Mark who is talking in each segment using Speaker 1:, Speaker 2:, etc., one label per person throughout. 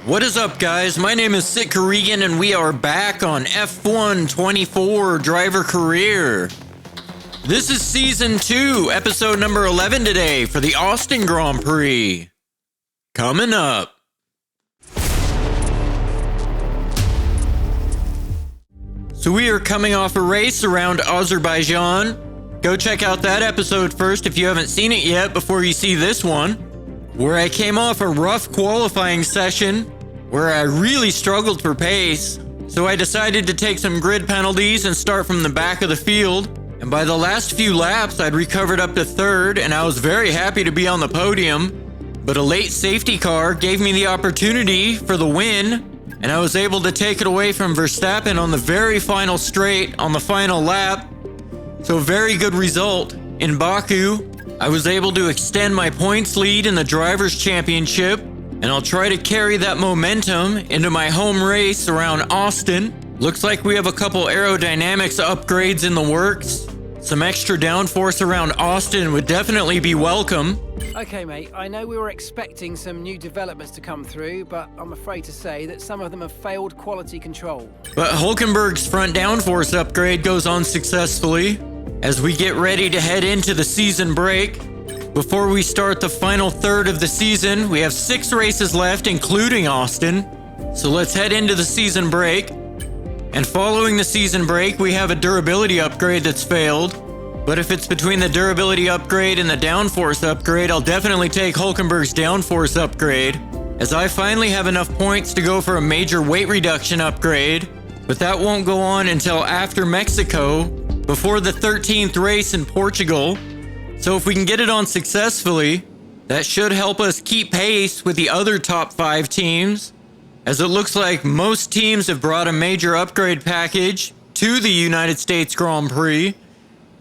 Speaker 1: What is up, guys? My name is Sitka Regan, and we are back on F1 24 Driver Career. This is Season 2, Episode number 11 today for the Austin Grand Prix. Coming up. So we are coming off a race around Azerbaijan. Go check out that episode first if you haven't seen it yet before you see this one, where I came off a rough qualifying session where I really struggled for pace, so I decided to take some grid penalties and start from the back of the field. And by the last few laps, I'd recovered up to third, and I was very happy to be on the podium. But a late safety car gave me the opportunity for the win, and I was able to take it away from Verstappen on the very final straight on the final lap. So very good result. In Baku, I was able to extend my points lead in the Drivers' Championship, and I'll try to carry that momentum into my home race around Austin. Looks like we have a couple aerodynamics upgrades in the works. Some extra downforce around Austin would definitely be welcome.
Speaker 2: Okay, mate, I know we were expecting some new developments to come through, but I'm afraid to say that some of them have failed quality control.
Speaker 1: But Hulkenberg's front downforce upgrade goes on successfully as we get ready to head into the season break. Before we start the final third of the season, we have 6 races left, including Austin. So let's head into the season break. And following the season break, we have a durability upgrade that's failed. But if it's between the durability upgrade and the downforce upgrade, I'll definitely take Hulkenberg's downforce upgrade, as I finally have enough points to go for a major weight reduction upgrade. But that won't go on until after Mexico, before the 13th race in Portugal. So if we can get it on successfully, that should help us keep pace with the other top 5 teams, as it looks like most teams have brought a major upgrade package to the United States Grand Prix,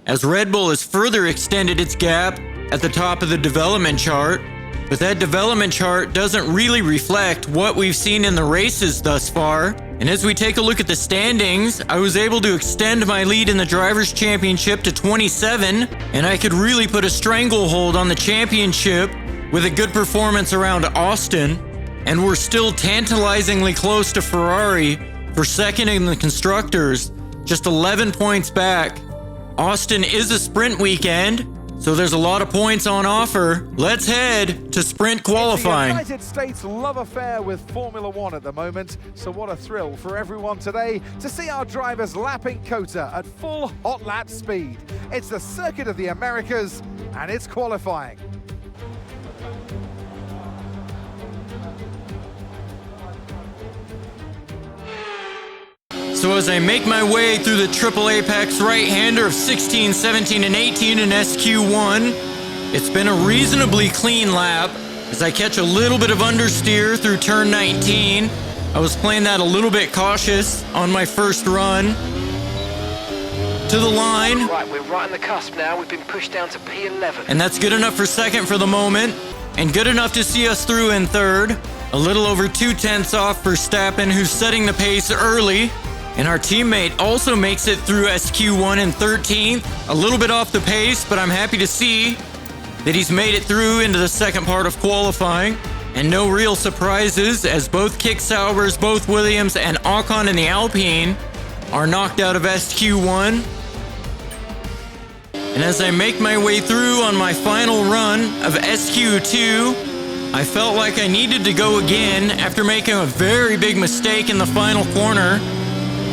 Speaker 1: as Red Bull has further extended its gap at the top of the development chart. But that development chart doesn't really reflect what we've seen in the races thus far. And as we take a look at the standings, I was able to extend my lead in the Drivers' Championship to 27, and I could really put a stranglehold on the championship with a good performance around Austin. And we're still tantalizingly close to Ferrari for second in the Constructors, just 11 points back. Austin is a sprint weekend, so there's a lot of points on offer. Let's head to sprint qualifying.
Speaker 3: It's the United States love affair with Formula One at the moment, so what a thrill for everyone today to see our drivers lapping COTA at full hot lap speed. It's the Circuit of the Americas, and it's qualifying.
Speaker 1: So as I make my way through the triple apex right-hander of 16, 17, and 18 in SQ1, it's been a reasonably clean lap as I catch a little bit of understeer through turn 19. I was playing that a little bit cautious on my first run. To the line.
Speaker 2: Right, we're right on the cusp now. We've been pushed down to P11.
Speaker 1: And that's good enough for second for the moment, and good enough to see us through in third. A little over 2/10 off Verstappen, who's setting the pace early. And our teammate also makes it through SQ1 in 13th. A little bit off the pace, but I'm happy to see that he's made it through into the second part of qualifying. And no real surprises, as both Kick Saubers, both Williams, and Ocon in the Alpine are knocked out of SQ1. And as I make my way through on my final run of SQ2, I felt like I needed to go again after making a very big mistake in the final corner.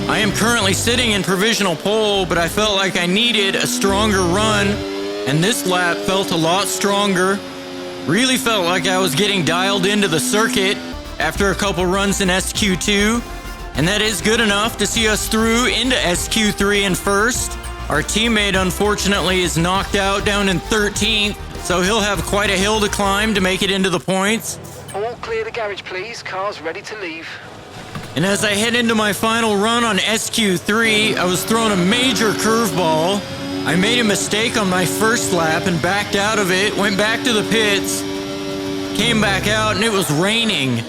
Speaker 1: I am currently sitting in provisional pole, but I felt like I needed a stronger run, and this lap felt a lot stronger. Really felt like I was getting dialed into the circuit after a couple runs in SQ2, and that is good enough to see us through into SQ3 in first. Our teammate, unfortunately, is knocked out down in 13th, so he'll have quite a hill to climb to make it into the points.
Speaker 2: All clear the garage, please. Cars ready to leave.
Speaker 1: And as I head into my final run on SQ3, I was thrown a major curveball. I made a mistake on my first lap and backed out of it, went back to the pits, came back out, and it was raining.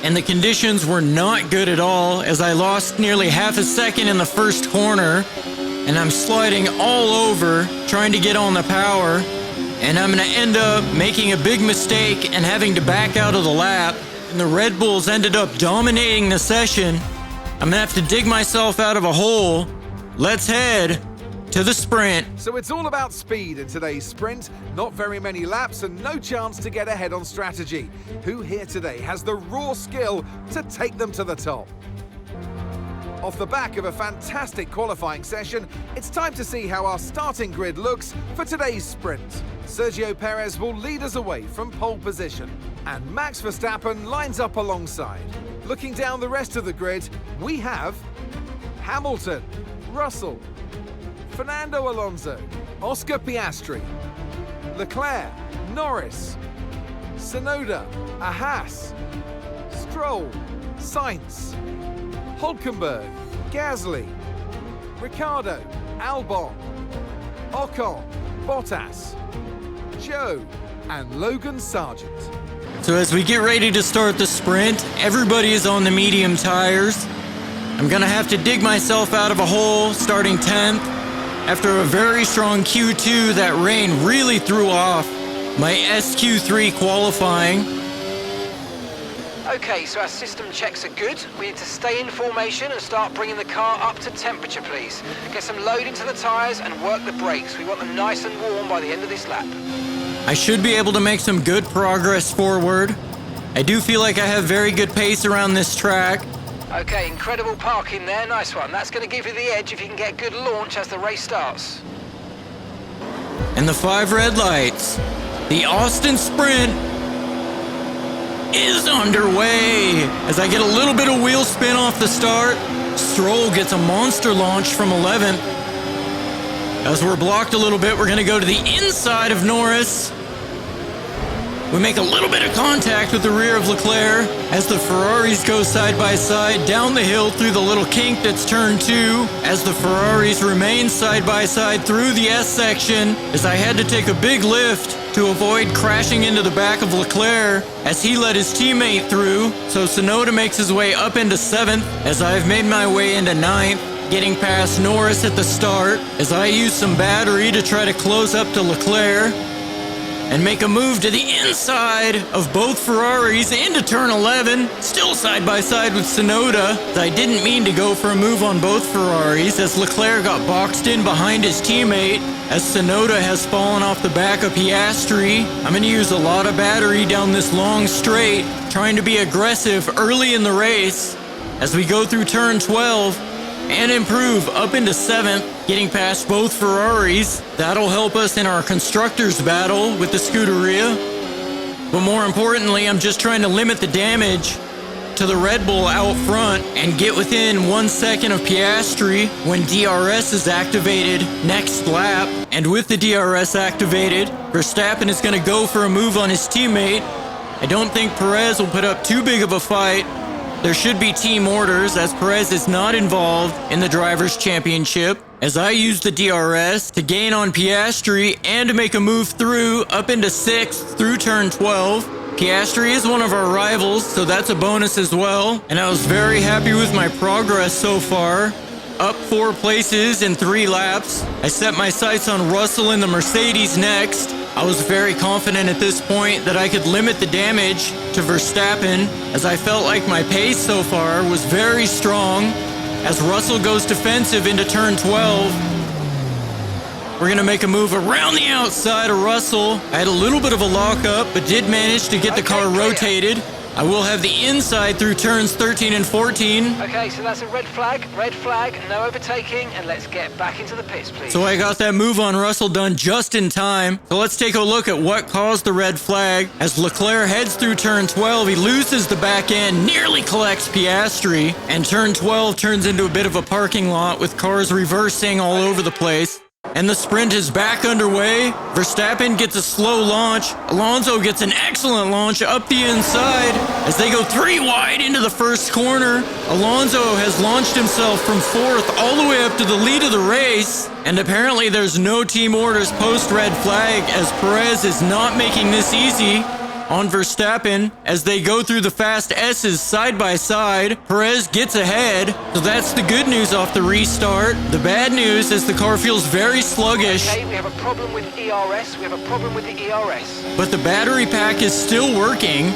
Speaker 1: And the conditions were not good at all, as I lost nearly half a second in the first corner, and I'm sliding all over trying to get on the power, and I'm going to end up making a big mistake and having to back out of the lap. and the Red Bulls ended up dominating the session. I'm gonna have to dig myself out of a hole. Let's head to the sprint.
Speaker 3: So it's all about speed in today's sprint. Not very many laps and no chance to get ahead on strategy. Who here today has the raw skill to take them to the top? Off the back of a fantastic qualifying session, it's time to see how our starting grid looks for today's sprint. Sergio Perez will lead us away from pole position, and Max Verstappen lines up alongside. Looking down the rest of the grid, we have Hamilton, Russell, Fernando Alonso, Oscar Piastri, Leclerc, Norris, Tsunoda, Haas, Stroll, Sainz, Hülkenberg, Gasly, Ricciardo, Albon, Ocon, Bottas, Joe, and Logan Sargent.
Speaker 1: So as we get ready to start the sprint, everybody is on the medium tires. I'm gonna have to dig myself out of a hole starting 10th. After a very strong Q2, that rain really threw off my SQ3 qualifying.
Speaker 2: Okay, so our system checks are good. We need to stay in formation and start bringing the car up to temperature, please. Get some load into the tyres and work the brakes. We want them nice and warm by the end of this lap.
Speaker 1: I should be able to make some good progress forward. I do feel like I have very good pace around this track.
Speaker 2: Okay, incredible parking there. Nice one. That's going to give you the edge if you can get a good launch as the race starts.
Speaker 1: And the 5 red lights. The Austin Sprint is underway. As I get a little bit of wheel spin off the start, Stroll gets a monster launch from 11th. As we're blocked a little bit, we're going to go to the inside of Norris. We make a little bit of contact with the rear of Leclerc as the Ferraris go side by side down the hill through the little kink that's turn 2, as the Ferraris remain side by side through the S section, as I had to take a big lift to avoid crashing into the back of Leclerc as he let his teammate through. So Tsunoda makes his way up into 7th as I've made my way into 9th, getting past Norris at the start as I use some battery to try to close up to Leclerc and make a move to the inside of both Ferraris into turn 11, still side by side with Tsunoda. I didn't mean to go for a move on both Ferraris as Leclerc got boxed in behind his teammate as Tsunoda has fallen off the back of Piastri. I'm going to use a lot of battery down this long straight, trying to be aggressive early in the race as we go through turn 12 and improve up into 7th, getting past both Ferraris. That'll help us in our constructors battle with the Scuderia. But more importantly, I'm just trying to limit the damage to the Red Bull out front and get within 1 second of Piastri when DRS is activated next lap. And with the DRS activated, Verstappen is going to go for a move on his teammate. I don't think Perez will put up too big of a fight. There should be team orders as Perez is not involved in the Drivers' Championship, as I use the DRS to gain on Piastri and to make a move through up into 6th through turn 12. Piastri is one of our rivals, so that's a bonus as well, and I was very happy with my progress so far. Up 4 places in 3 laps. I set my sights on Russell in the Mercedes next. I was very confident at this point that I could limit the damage to Verstappen, as I felt like my pace so far was very strong. As Russell goes defensive into turn 12, we're going to make a move around the outside of Russell. I had a little bit of a lockup, but did manage to get the car rotated. I will have the inside through turns 13 and 14.
Speaker 2: Okay, so that's a red flag, no overtaking, and let's get back into the pits, please.
Speaker 1: So I got that move on Russell done just in time. So let's take a look at what caused the red flag. As Leclerc heads through turn 12, he loses the back end, nearly collects Piastri, and turn 12 turns into a bit of a parking lot with cars reversing all over the place. And the sprint is back underway. Verstappen gets a slow launch. Alonso gets an excellent launch up the inside as they go 3 wide into the first corner. Alonso has launched himself from 4th all the way up to the lead of the race. And apparently there's no team orders post red flag, as Perez is not making this easy on Verstappen as they go through the fast S's side by side. Perez gets ahead, so that's the good news off the restart. The bad news is the car feels very sluggish.
Speaker 2: Okay, we have a problem with ERS. But the
Speaker 1: battery pack is still working.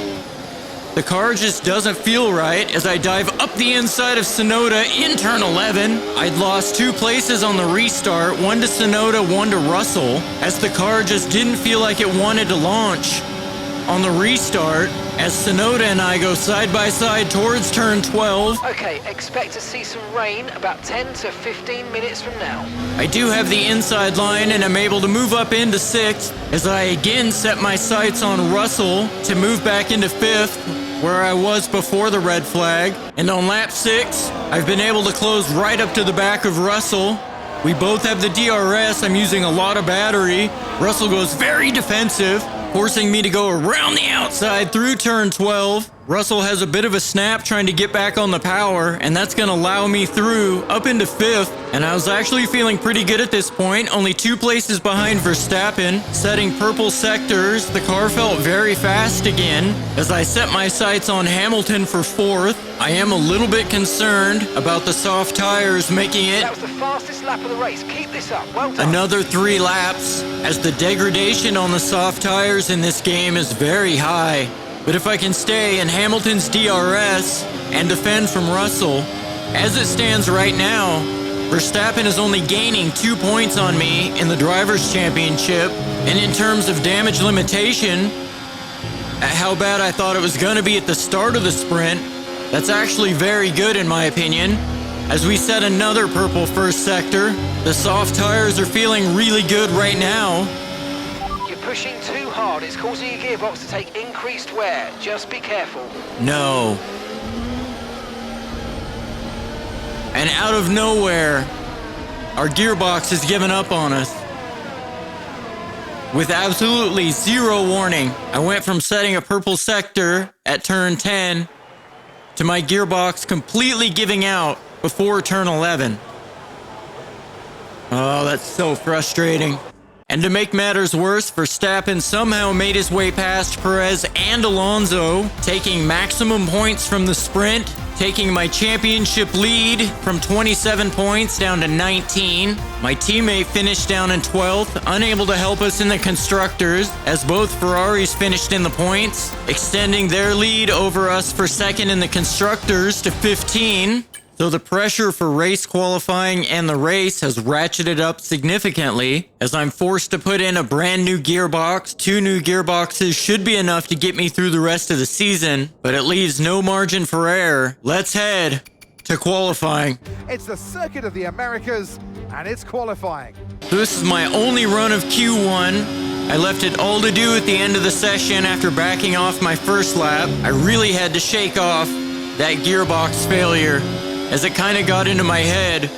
Speaker 1: The car just doesn't feel right as I dive up the inside of COTA in turn 11. I'd lost 2 places on the restart, 1 to COTA, 1 to Russell, as the car just didn't feel like it wanted to launch. On the restart, as COTA and I go side by side towards turn 12.
Speaker 2: Okay, expect to see some rain about 10 to 15 minutes from now.
Speaker 1: I do have the inside line and I'm able to move up into 6th as I again set my sights on Russell to move back into 5th, where I was before the red flag. And on lap 6, I've been able to close right up to the back of Russell. We both have the DRS. I'm using a lot of battery. Russell goes very defensive, forcing me to go around the outside through turn 12. Russell has a bit of a snap trying to get back on the power, and that's going to allow me through up into 5th. And I was actually feeling pretty good at this point, only 2 places behind Verstappen. Setting purple sectors, the car felt very fast again. As I set my sights on Hamilton for 4th, I am a little bit concerned about the soft tires making it.
Speaker 2: That was the fastest lap of the race. Keep this up. Well done.
Speaker 1: Another 3 laps, as the degradation on the soft tires in this game is very high. But if I can stay in Hamilton's DRS and defend from Russell, as it stands right now, Verstappen is only gaining 2 points on me in the Drivers' Championship. And in terms of damage limitation, at how bad I thought it was going to be at the start of the sprint, that's actually very good in my opinion. As we set another purple first sector, the soft tires are feeling really good right now.
Speaker 2: Pushing too hard, it's causing your gearbox to take increased wear. Just be careful.
Speaker 1: No. And out of nowhere, our gearbox has given up on us. With absolutely 0 warning, I went from setting a purple sector at turn 10 to my gearbox completely giving out before turn 11. Oh, that's so frustrating. And to make matters worse, Verstappen somehow made his way past Perez and Alonso, taking maximum points from the sprint, taking my championship lead from 27 points down to 19. My teammate finished down in 12th, unable to help us in the constructors, as both Ferraris finished in the points, extending their lead over us for second in the constructors to 15. So the pressure for race qualifying and the race has ratcheted up significantly, as I'm forced to put in a brand new gearbox. 2 new gearboxes should be enough to get me through the rest of the season, but it leaves no margin for error. Let's head to qualifying.
Speaker 3: It's the Circuit of the Americas, and it's qualifying.
Speaker 1: So this is my only run of Q1. I left it all to do at the end of the session after backing off my first lap. I really had to shake off that gearbox failure, as it kind of got into my head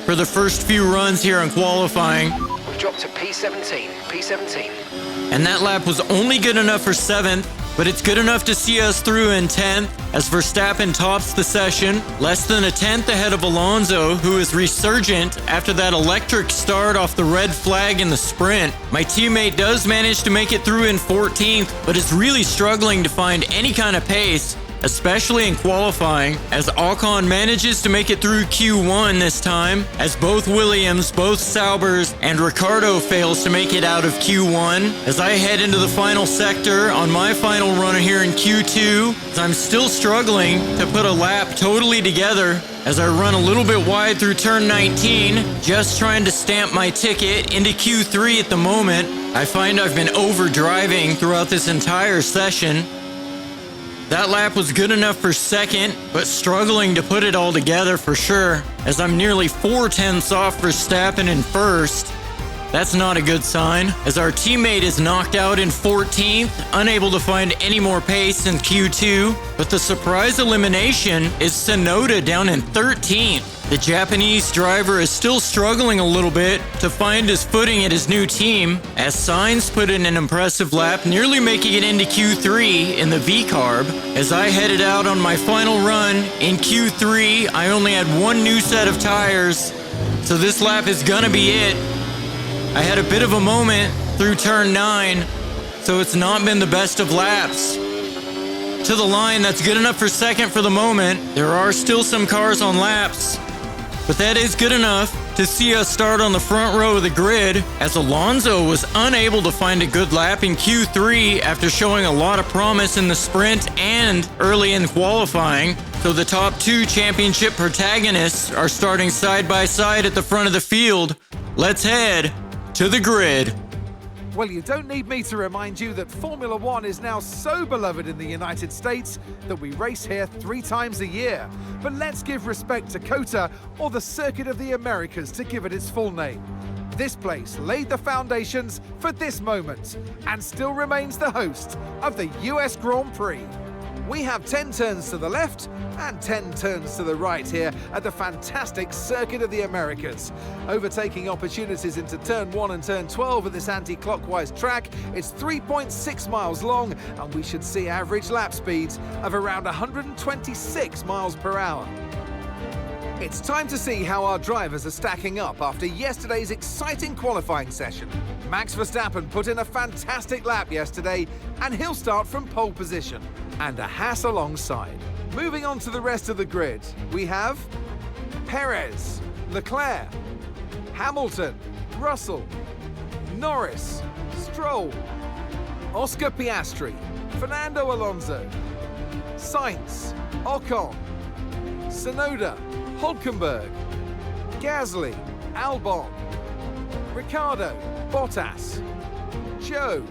Speaker 1: for the first few runs here in qualifying.
Speaker 2: We've dropped to P17.
Speaker 1: And that lap was only good enough for 7th, but it's good enough to see us through in 10th, as Verstappen tops the session, less than a 10th ahead of Alonso, who is resurgent after that electric start off the red flag in the sprint. My teammate does manage to make it through in 14th, but is really struggling to find any kind of pace, especially in qualifying, as Ocon manages to make it through Q1 this time, as both Williams, both Saubers, and Ricciardo fails to make it out of Q1. As I head into the final sector on my final run here in Q2, as I'm still struggling to put a lap totally together, as I run a little bit wide through turn 19, just trying to stamp my ticket into Q3 at the moment. I find I've been over-driving throughout this entire session. That lap was good enough for 2nd, but struggling to put it all together for sure, as I'm nearly 4/10ths off Verstappen in 1st. That's not a good sign, as our teammate is knocked out in 14th, unable to find any more pace in Q2, but the surprise elimination is COTA down in 13th. The Japanese driver is still struggling a little bit to find his footing at his new team, as Sainz put in an impressive lap, nearly making it into Q3 in the V-Carb. As I headed out on my final run in Q3, I only had 1 new set of tires, so this lap is gonna be it. I had a bit of a moment through turn 9, so it's not been the best of laps. To the line, that's good enough for 2nd for the moment. There are still some cars on laps, but that is good enough to see us start on the front row of the grid, as Alonso was unable to find a good lap in Q3 after showing a lot of promise in the sprint and early in qualifying. So the top two championship protagonists are starting side by side at the front of the field. Let's head to the grid.
Speaker 3: Well, you don't need me to remind you that Formula One is now so beloved in the United States that we race here 3 times a year. But let's give respect to COTA, or the Circuit of the Americas, to give it its full name. This place laid the foundations for this moment and still remains the host of the US Grand Prix. We have 10 turns to the left and 10 turns to the right here at the fantastic Circuit of the Americas. Overtaking opportunities into turn 1 and turn 12 of this anti-clockwise track. It's 3.6 miles long, and we should see average lap speeds of around 126 miles per hour. It's time to see how our drivers are stacking up after yesterday's exciting qualifying session. Max Verstappen put in a fantastic lap yesterday, and he'll start from pole position, and a Haas alongside. Moving on to the rest of the grid, we have Perez, Leclerc, Hamilton, Russell, Norris, Stroll, Oscar Piastri, Fernando Alonso, Sainz, Ocon, Tsunoda, Hülkenberg, Gasly, Albon, Ricciardo, Bottas, Joe,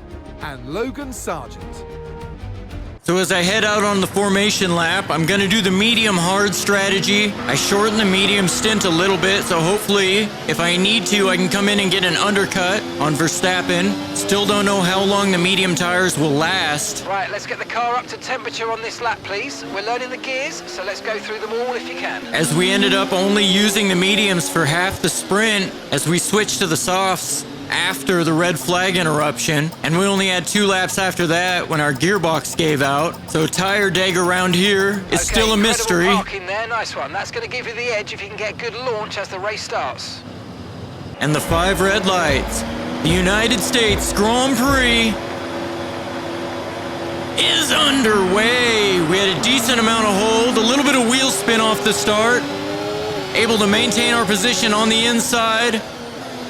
Speaker 3: and Logan Sargent.
Speaker 1: So as I head out on the formation lap, I'm going to do the medium-hard strategy. I shorten the medium stint a little bit, so hopefully, if I need to, I can come in and get an undercut on Verstappen. Still don't know how long the medium tires will last.
Speaker 2: Right, let's get the car up to temperature on this lap, please. We're learning the gears, so let's go through them all if you can.
Speaker 1: As we ended up only using the mediums for half the sprint, as we switched to the softs after the red flag interruption, and we only had 2 laps after that when our gearbox gave out. So tire deg around here is still a mystery.
Speaker 2: Parking there, nice one. That's going to give you the edge if you can get good launch as the race starts.
Speaker 1: And the 5 red lights. The United States Grand Prix is underway. We had a decent amount of hold, a little bit of wheel spin off the start. Able to maintain our position on the inside.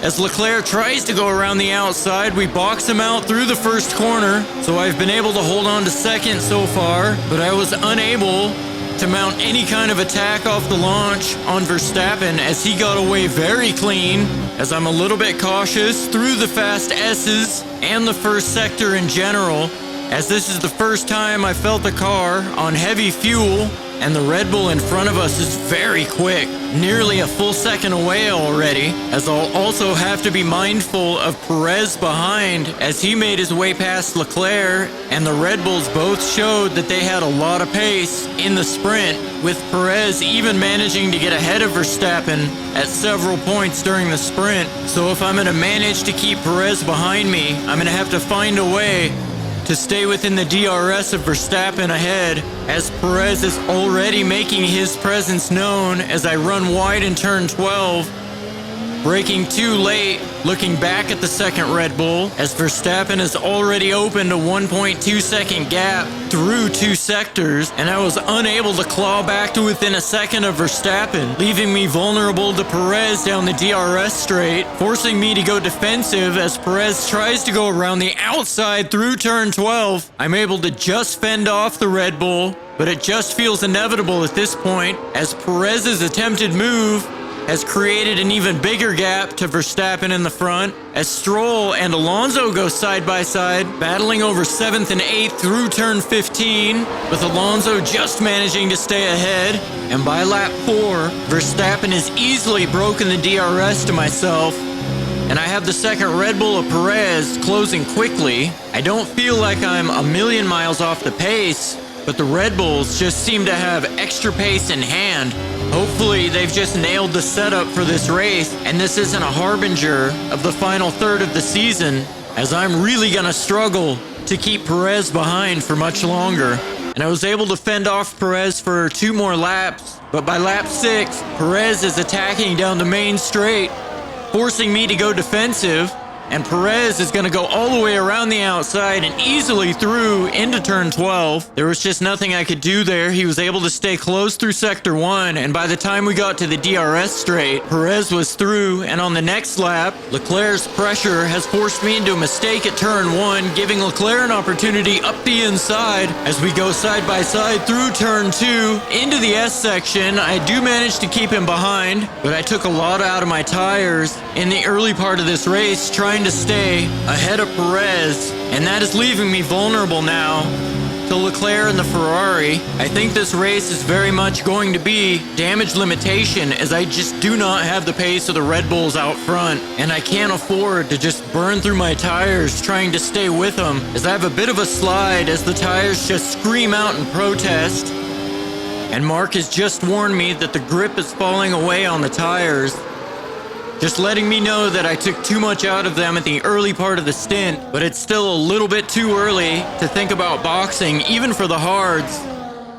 Speaker 1: As Leclerc tries to go around the outside, we box him out through the first corner. So I've been able to hold on to second so far, but I was unable to mount any kind of attack off the launch on Verstappen, as he got away very clean, as I'm a little bit cautious through the fast S's and the first sector in general, as this is the first time I felt the car on heavy fuel. And the Red Bull in front of us is very quick, nearly a full second away already, as I'll also have to be mindful of Perez behind as he made his way past Leclerc, and the Red Bulls both showed that they had a lot of pace in the sprint, with Perez even managing to get ahead of Verstappen at several points during the sprint. So if I'm going to manage to keep Perez behind me, I'm going to have to find a way to stay within the DRS of Verstappen ahead, as Perez is already making his presence known as I run wide in turn 12. Braking too late, looking back at the second Red Bull, as Verstappen has already opened a 1.2 second gap through 2 sectors, and I was unable to claw back to within a second of Verstappen, leaving me vulnerable to Perez down the DRS straight, forcing me to go defensive as Perez tries to go around the outside through turn 12. I'm able to just fend off the Red Bull, but it just feels inevitable at this point, as Perez's attempted move has created an even bigger gap to Verstappen in the front, as Stroll and Alonso go side by side, battling over 7th and 8th through turn 15, with Alonso just managing to stay ahead. And by lap 4, Verstappen has easily broken the DRS to myself, and I have the second Red Bull of Perez closing quickly. I don't feel like I'm a million miles off the pace, but the Red Bulls just seem to have extra pace in hand. Hopefully they've just nailed the setup for this race, and this isn't a harbinger of the final third of the season, as I'm really gonna struggle to keep Perez behind for much longer. And I was able to fend off Perez for 2 more laps, but by lap 6, Perez is attacking down the main straight, forcing me to go defensive, And Perez is going to go all the way around the outside and easily through into turn 12. There was just nothing I could do there. He was able to stay close through sector 1, and by the time we got to the DRS straight, Perez was through, and on the next lap, Leclerc's pressure has forced me into a mistake at turn 1, giving Leclerc an opportunity up the inside as we go side by side through turn 2 into the S section. I do manage to keep him behind, but I took a lot out of my tires in the early part of this race trying to stay ahead of Perez, and that is leaving me vulnerable now to Leclerc and the Ferrari. I think this race is very much going to be damage limitation, as I just do not have the pace of the Red Bulls out front, and I can't afford to just burn through my tires trying to stay with them, as I have a bit of a slide as the tires just scream out in protest. And Mark has just warned me that the grip is falling away on the tires, just letting me know that I took too much out of them at the early part of the stint, but it's still a little bit too early to think about boxing, even for the hards.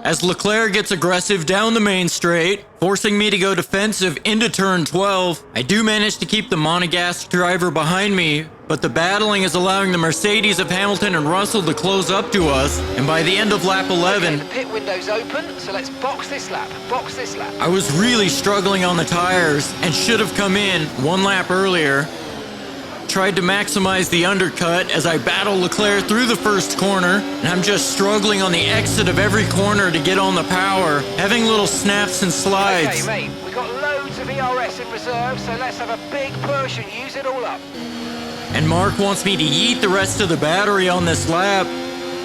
Speaker 1: As Leclerc gets aggressive down the main straight, forcing me to go defensive into turn 12, I do manage to keep the monogasque driver behind me, but the battling is allowing the Mercedes of Hamilton and Russell to close up to us, and by the end of lap 11...
Speaker 2: Okay, the pit window's open, so let's box this lap,
Speaker 1: I was really struggling on the tires and should have come in one lap earlier. Tried to maximize the undercut as I battle Leclerc through the first corner, and I'm just struggling on the exit of every corner to get on the power, having little snaps and slides.
Speaker 2: Okay, mate, we've got loads of ERS in reserve, so let's have a big push and use it all up.
Speaker 1: And Mark wants me to yeet the rest of the battery on this lap,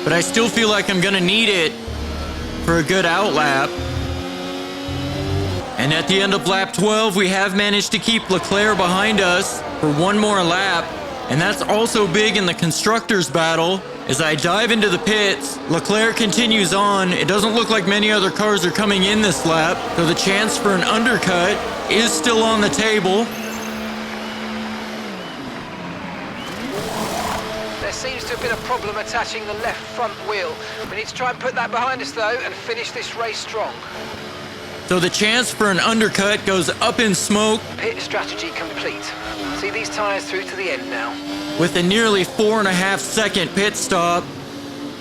Speaker 1: but I still feel like I'm gonna need it for a good out lap. And at the end of lap 12, we have managed to keep Leclerc behind us for one more lap, and that's also big in the constructors battle. As I dive into the pits, Leclerc continues on. It doesn't look like many other cars are coming in this lap, so the chance for an undercut is still on the table.
Speaker 2: There seems to have been a problem attaching the left front wheel. We need to try and put that behind us though and finish this race strong.
Speaker 1: So the chance for an undercut goes up in smoke.
Speaker 2: Pit strategy complete. See these tyres through to the end now.
Speaker 1: With a nearly 4.5 second pit stop,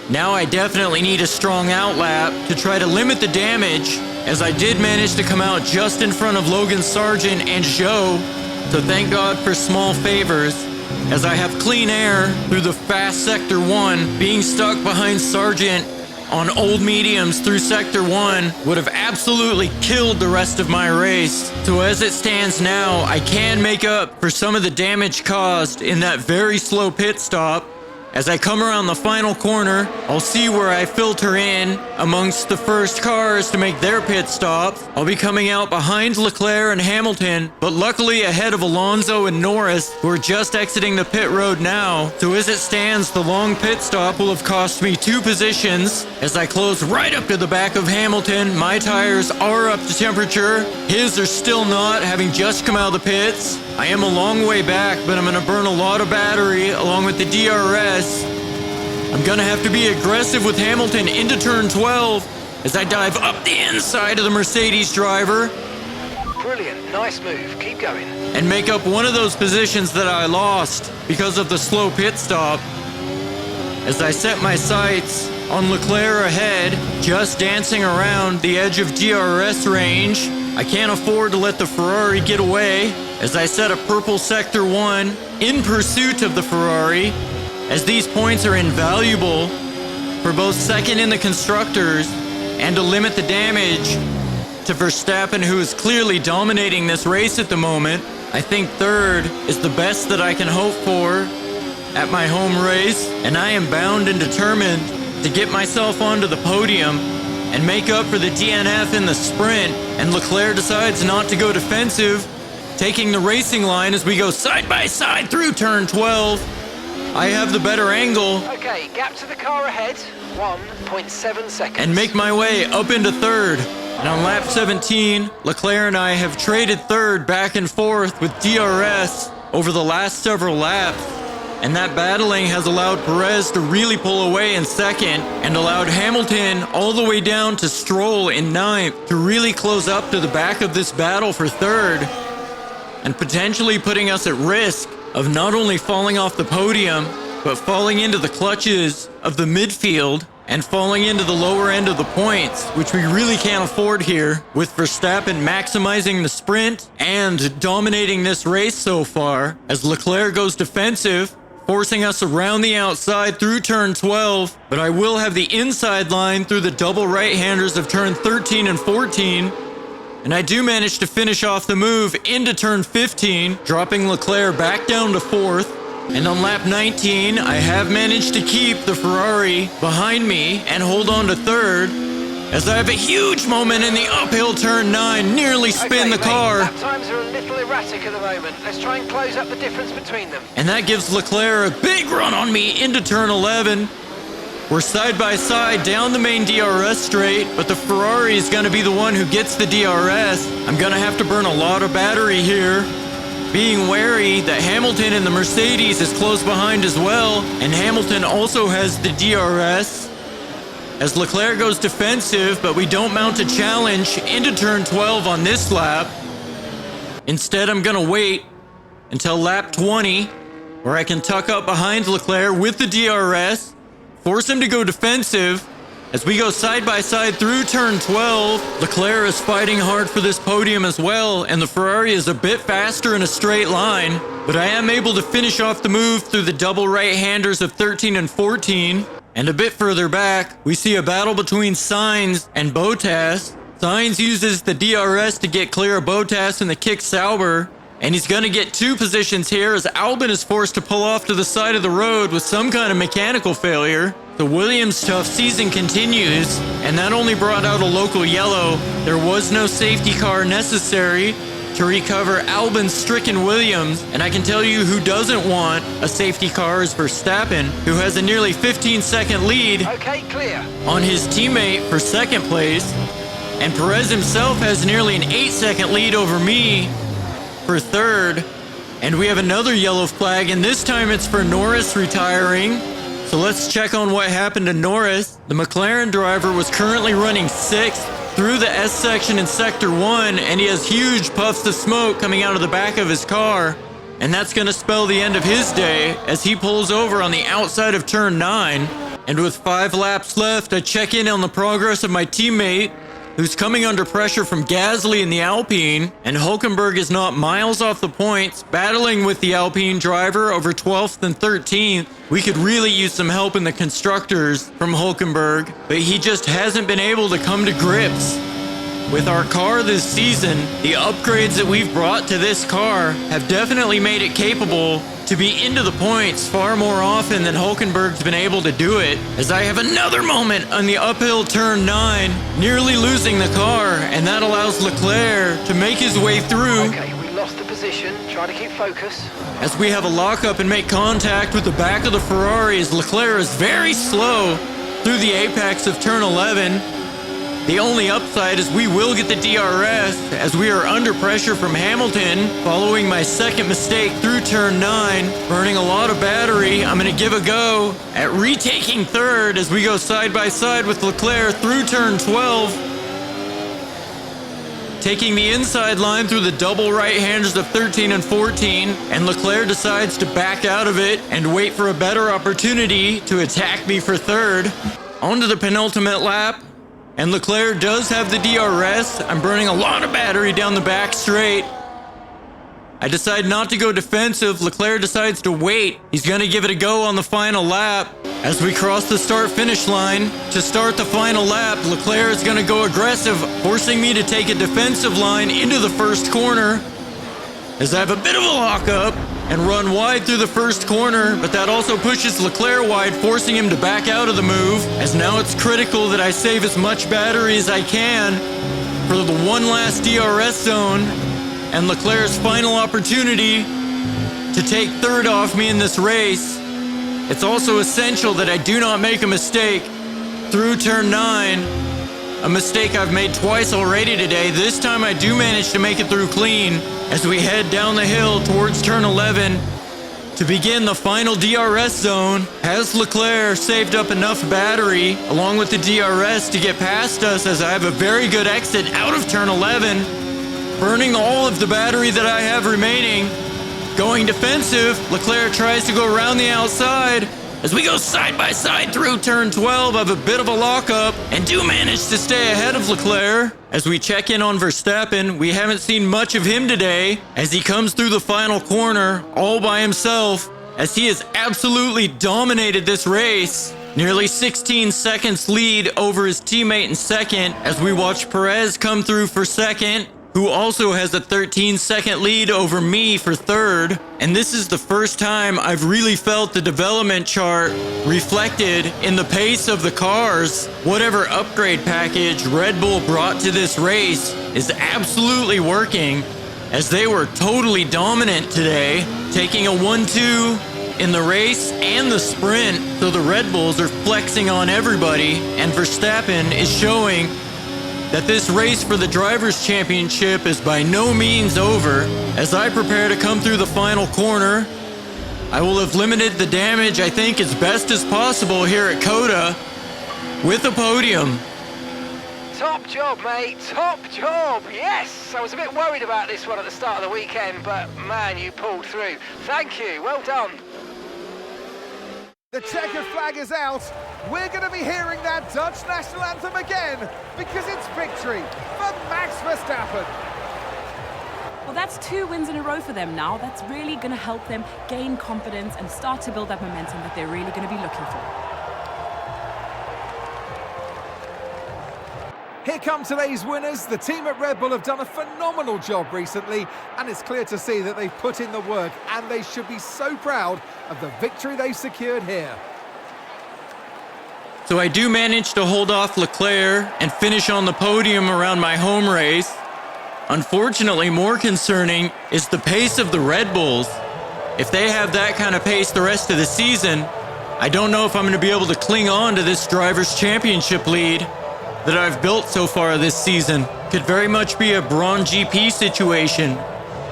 Speaker 1: now I definitely need a strong out lap to try to limit the damage, as I did manage to come out just in front of Logan Sargent and Joe, so thank God for small favors, as I have clean air through the fast Sector 1. Being stuck behind Sargent on old mediums through Sector 1 would have absolutely killed the rest of my race. So as it stands now, I can make up for some of the damage caused in that very slow pit stop. As I come around the final corner, I'll see where I filter in amongst the first cars to make their pit stops. I'll be coming out behind Leclerc and Hamilton, but luckily ahead of Alonso and Norris, who are just exiting the pit road now. So as it stands, the long pit stop will have cost me 2 positions. As I close right up to the back of Hamilton, my tires are up to temperature. His are still not, having just come out of the pits. I am a long way back, but I'm going to burn a lot of battery along with the DRS. I'm going to have to be aggressive with Hamilton into turn 12 as I dive up the inside of the Mercedes driver.
Speaker 2: Brilliant, nice move, keep going.
Speaker 1: And make up one of those positions that I lost because of the slow pit stop. As I set my sights on Leclerc ahead, just dancing around the edge of DRS range. I can't afford to let the Ferrari get away, as I set a purple Sector 1 in pursuit of the Ferrari, as these points are invaluable for both second in the constructors and to limit the damage to Verstappen, who is clearly dominating this race at the moment. I think third is the best that I can hope for at my home race, and I am bound and determined to get myself onto the podium and make up for the DNF in the sprint. And Leclerc decides not to go defensive, taking the racing line as we go side by side through turn 12. I have the better angle.
Speaker 2: Okay, gap to the car ahead, 1.7 seconds.
Speaker 1: And make my way up into third. And on lap 17, Leclerc and I have traded third back and forth with DRS over the last several laps. And that battling has allowed Perez to really pull away in second and allowed Hamilton all the way down to Stroll in ninth to really close up to the back of this battle for third, and potentially putting us at risk of not only falling off the podium, but falling into the clutches of the midfield and falling into the lower end of the points, which we really can't afford here, with Verstappen maximizing the sprint and dominating this race so far, as Leclerc goes defensive, forcing us around the outside through turn 12, but I will have the inside line through the double right-handers of turn 13 and 14, and I do manage to finish off the move into turn 15, dropping Leclerc back down to 4th. And on lap 19, I have managed to keep the Ferrari behind me and hold on to 3rd, as I have a huge moment in the uphill turn 9, nearly spin the car.
Speaker 2: Lap times are a little erratic at the moment. Let's try and close up the difference between them.
Speaker 1: And that gives Leclerc a big run on me into turn 11. We're side by side down the main DRS straight, but the Ferrari is going to be the one who gets the DRS. I'm going to have to burn a lot of battery here, being wary that Hamilton and the Mercedes is close behind as well, and Hamilton also has the DRS. As Leclerc goes defensive, but we don't mount a challenge into turn 12 on this lap. Instead, I'm gonna wait until lap 20, where I can tuck up behind Leclerc with the DRS, force him to go defensive. As we go side by side through turn 12, Leclerc is fighting hard for this podium as well, and the Ferrari is a bit faster in a straight line, but I am able to finish off the move through the double right-handers of 13 and 14. And a bit further back, we see a battle between Sainz and Bottas. Sainz uses the DRS to get clear of Bottas in the kick Sauber, and he's going to get 2 positions here as Albon is forced to pull off to the side of the road with some kind of mechanical failure. The Williams' tough season continues, and that only brought out a local yellow. There was no safety car necessary to recover Albon's stricken Williams, and I can tell you who doesn't want a safety car is Verstappen, who has a nearly 15-second lead on his teammate for 2nd place, and Perez himself has nearly an 8-second lead over me for 3rd, and we have another yellow flag, and this time it's for Norris retiring. So let's check on what happened to Norris. The McLaren driver was currently running 6th through the S section in Sector 1, and he has huge puffs of smoke coming out of the back of his car. And that's going to spell the end of his day as he pulls over on the outside of turn 9. And with 5 laps left, I check in on the progress of my teammate, who's coming under pressure from Gasly in the Alpine, and Hülkenberg is not miles off the points, battling with the Alpine driver over 12th and 13th. We could really use some help in the constructors from Hülkenberg, but he just hasn't been able to come to grips with our car this season. The upgrades that we've brought to this car have definitely made it capable to be into the points far more often than Hülkenberg's been able to do it, as I have another moment on the uphill turn 9, nearly losing the car, and that allows Leclerc to make his way through.
Speaker 2: Okay, we lost the position. Try to keep focus.
Speaker 1: As we have a lockup and make contact with the back of the Ferrari, as Leclerc is very slow through the apex of turn 11. The only upside is we will get the DRS as we are under pressure from Hamilton following my 2nd mistake through turn 9, burning a lot of battery. I'm going to give a go at retaking 3rd as we go side by side with Leclerc through turn 12, taking the inside line through the double right-handers of 13 and 14, and Leclerc decides to back out of it and wait for a better opportunity to attack me for 3rd. On to the penultimate lap. And Leclerc does have the DRS. I'm burning a lot of battery down the back straight. I decide not to go defensive. Leclerc decides to wait. He's going to give it a go on the final lap. As we cross the start-finish line to start the final lap, Leclerc is going to go aggressive, forcing me to take a defensive line into the first corner, as I have a bit of a lockup and run wide through the first corner, but that also pushes Leclerc wide, forcing him to back out of the move, as now it's critical that I save as much battery as I can for the one last DRS zone and Leclerc's final opportunity to take 3rd off me in this race. It's also essential that I do not make a mistake through turn 9, a mistake I've made twice already today. This time I do manage to make it through clean as we head down the hill towards turn 11 to begin the final DRS zone. Has Leclerc saved up enough battery along with the DRS to get past us, as I have a very good exit out of turn 11, burning all of the battery that I have remaining going defensive. Leclerc tries to go around the outside. As we go side by side through turn 12, I have a bit of a lockup and do manage to stay ahead of Leclerc. As we check in on Verstappen, we haven't seen much of him today as he comes through the final corner all by himself, as he has absolutely dominated this race. Nearly 16 seconds lead over his teammate in second as we watch Perez come through for second, who also has a 13-second lead over me for third. And this is the first time I've really felt the development chart reflected in the pace of the cars. Whatever upgrade package Red Bull brought to this race is absolutely working, as they were totally dominant today, taking a 1-2 in the race and the sprint. So the Red Bulls are flexing on everybody, and Verstappen is showing that this race for the Drivers' Championship is by no means over. As I prepare to come through the final corner, I will have limited the damage, I think, as best as possible here at COTA with a podium.
Speaker 2: Top job, mate. Top job. Yes. I was a bit worried about this one at the start of the weekend, but man, you pulled through. Thank you. Well done.
Speaker 3: The checkered flag is out. We're going to be hearing that Dutch national anthem again because it's victory for Max Verstappen.
Speaker 4: Well, that's 2 wins in a row for them now. That's really going to help them gain confidence and start to build that momentum that they're really going to be looking for.
Speaker 3: Here come today's winners. The team at Red Bull have done a phenomenal job recently, and it's clear to see that they've put in the work, and they should be so proud of the victory they've secured here.
Speaker 1: So I do manage to hold off Leclerc and finish on the podium around my home race. Unfortunately, more concerning is the pace of the Red Bulls. If they have that kind of pace the rest of the season, I don't know if I'm going to be able to cling on to this Drivers' Championship lead that I've built so far this season. Could very much be a Braun GP situation,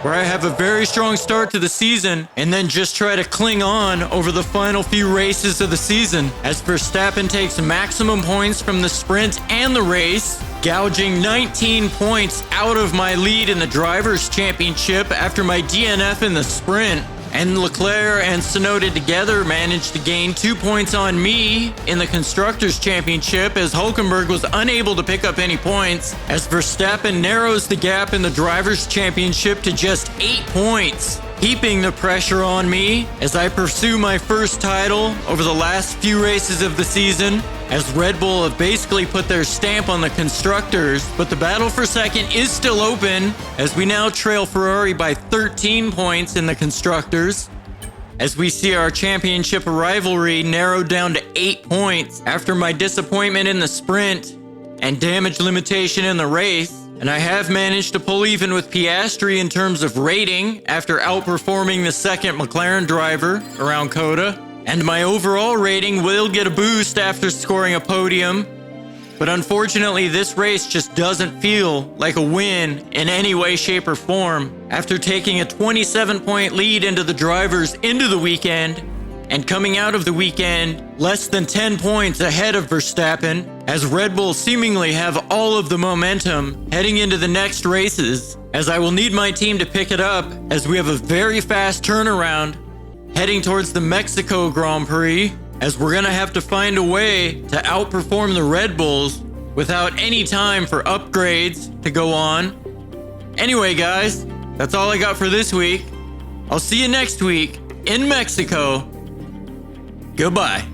Speaker 1: where I have a very strong start to the season and then just try to cling on over the final few races of the season, as Verstappen takes maximum points from the sprint and the race, gouging 19 points out of my lead in the Drivers' Championship after my DNF in the sprint. And Leclerc and Tsunoda together managed to gain 2 points on me in the Constructors' Championship, as Hülkenberg was unable to pick up any points, as Verstappen narrows the gap in the Drivers' Championship to just 8 points, heaping the pressure on me as I pursue my first title over the last few races of the season, as Red Bull have basically put their stamp on the Constructors. But the battle for second is still open, as we now trail Ferrari by 13 points in the Constructors, as we see our championship rivalry narrowed down to 8 points after my disappointment in the sprint and damage limitation in the race. And I have managed to pull even with Piastri in terms of rating after outperforming the second McLaren driver around COTA. And my overall rating will get a boost after scoring a podium. But unfortunately, this race just doesn't feel like a win in any way, shape, or form. After taking a 27-point lead into the drivers into the weekend, and coming out of the weekend less than 10 points ahead of Verstappen, as Red Bull seemingly have all of the momentum heading into the next races, as I will need my team to pick it up, as we have a very fast turnaround heading towards the Mexico Grand Prix, as we're gonna have to find a way to outperform the Red Bulls without any time for upgrades to go on. Anyway, guys, that's all I got for this week. I'll see you next week in Mexico. Goodbye.